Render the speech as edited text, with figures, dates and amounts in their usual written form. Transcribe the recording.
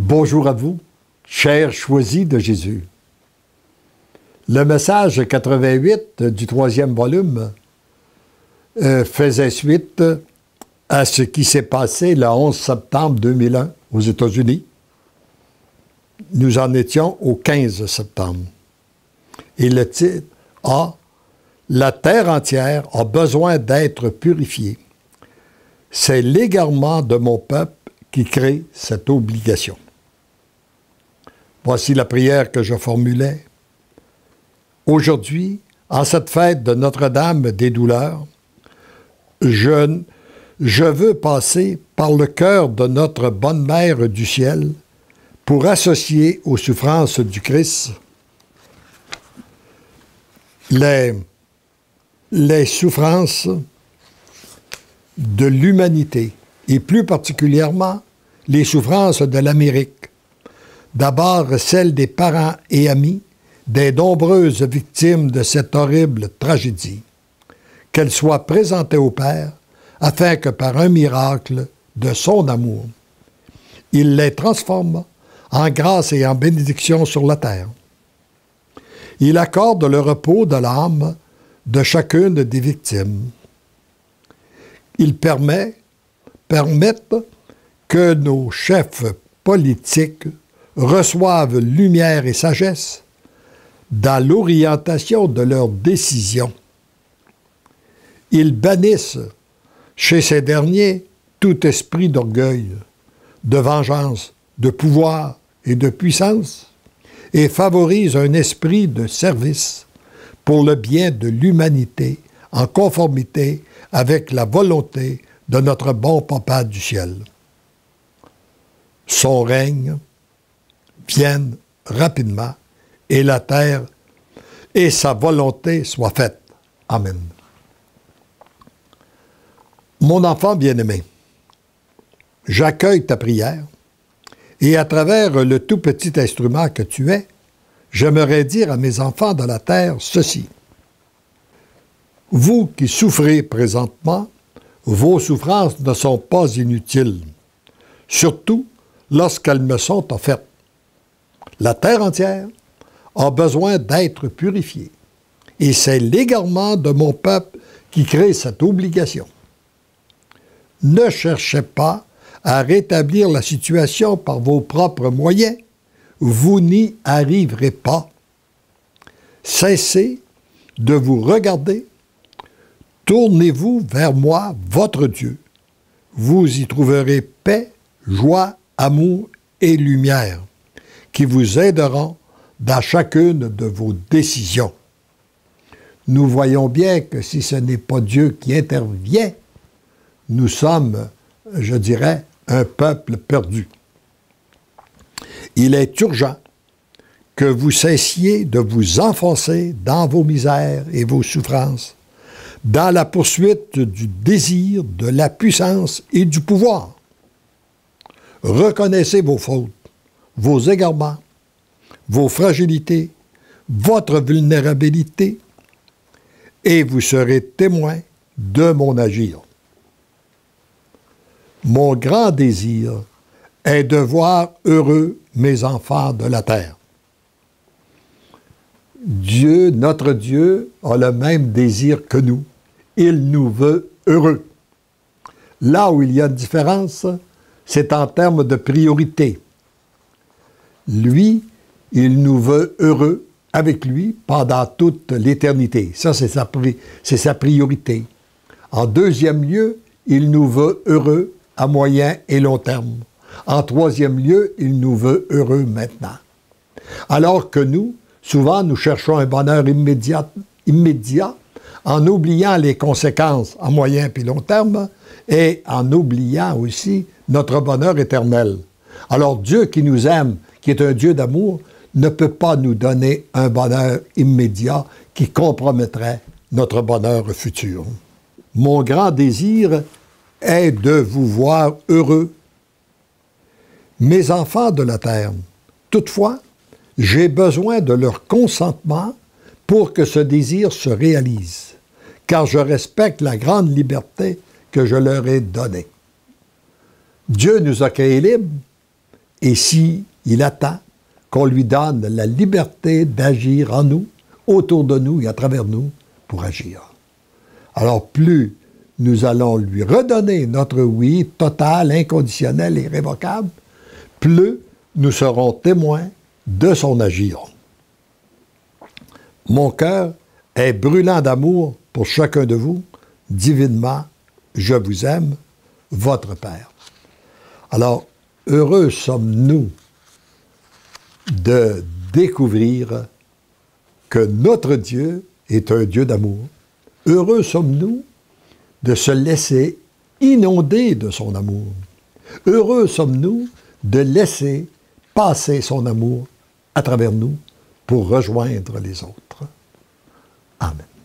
Bonjour à vous, chers choisis de Jésus. Le message 88 du 3e volume faisait suite à ce qui s'est passé le 11 septembre 2001 aux États-Unis. Nous en étions au 15 septembre. Et le titre a « La terre entière a besoin d'être purifiée. C'est l'égarement de mon peuple qui crée cette obligation. » Voici la prière que je formulais. Aujourd'hui, en cette fête de Notre-Dame des douleurs, je veux passer par le cœur de notre bonne mère du ciel pour associer aux souffrances du Christ les souffrances de l'humanité et plus particulièrement les souffrances de l'Amérique. D'abord celles des parents et amis des nombreuses victimes de cette horrible tragédie, qu'elles soient présentées au Père afin que par un miracle de son amour, il les transforme en grâce et en bénédiction sur la terre. Il accorde le repos de l'âme de chacune des victimes. Il permet que nos chefs politiques reçoivent lumière et sagesse dans l'orientation de leurs décisions. Ils bannissent chez ces derniers tout esprit d'orgueil, de vengeance, de pouvoir et de puissance et favorisent un esprit de service pour le bien de l'humanité en conformité avec la volonté de notre bon Papa du ciel. Son règne vienne rapidement et la terre et sa volonté soient faites. Amen. Mon enfant bien-aimé, j'accueille ta prière et à travers le tout petit instrument que tu es, j'aimerais dire à mes enfants de la terre ceci. Vous qui souffrez présentement, vos souffrances ne sont pas inutiles, surtout lorsqu'elles me sont offertes. La terre entière a besoin d'être purifiée. Et c'est l'égarement de mon peuple qui crée cette obligation. Ne cherchez pas à rétablir la situation par vos propres moyens. Vous n'y arriverez pas. Cessez de vous regarder. Tournez-vous vers moi, votre Dieu. Vous y trouverez paix, joie, amour et lumière qui vous aideront dans chacune de vos décisions. Nous voyons bien que si ce n'est pas Dieu qui intervient, nous sommes, je dirais, un peuple perdu. Il est urgent que vous cessiez de vous enfoncer dans vos misères et vos souffrances, dans la poursuite du désir, de la puissance et du pouvoir. Reconnaissez vos fautes, vos égarements, vos fragilités, votre vulnérabilité, et vous serez témoin de mon agir. Mon grand désir est de voir heureux mes enfants de la terre. Dieu, notre Dieu, a le même désir que nous. Il nous veut heureux. Là où il y a une différence, c'est en termes de priorité. Lui, il nous veut heureux avec lui pendant toute l'éternité. Ça, c'est sa priorité. En deuxième lieu, il nous veut heureux à moyen et long terme. En troisième lieu, il nous veut heureux maintenant. Alors que nous, souvent, nous cherchons un bonheur immédiat en oubliant les conséquences à moyen et long terme et en oubliant aussi notre bonheur éternel. Alors Dieu qui nous aime, qui est un Dieu d'amour, ne peut pas nous donner un bonheur immédiat qui compromettrait notre bonheur futur. Mon grand désir est de vous voir heureux. Mes enfants de la terre, toutefois, j'ai besoin de leur consentement pour que ce désir se réalise, car je respecte la grande liberté que je leur ai donnée. Dieu nous a créés libres Et si il attend qu'on lui donne la liberté d'agir en nous, autour de nous et à travers nous pour agir. Alors plus nous allons lui redonner notre oui total, inconditionnel et irrévocable, plus nous serons témoins de son agir. Mon cœur est brûlant d'amour pour chacun de vous. Divinement, je vous aime, votre Père. Alors, heureux sommes-nous de découvrir que notre Dieu est un Dieu d'amour. Heureux sommes-nous de se laisser inonder de son amour. Heureux sommes-nous de laisser passer son amour à travers nous pour rejoindre les autres. Amen.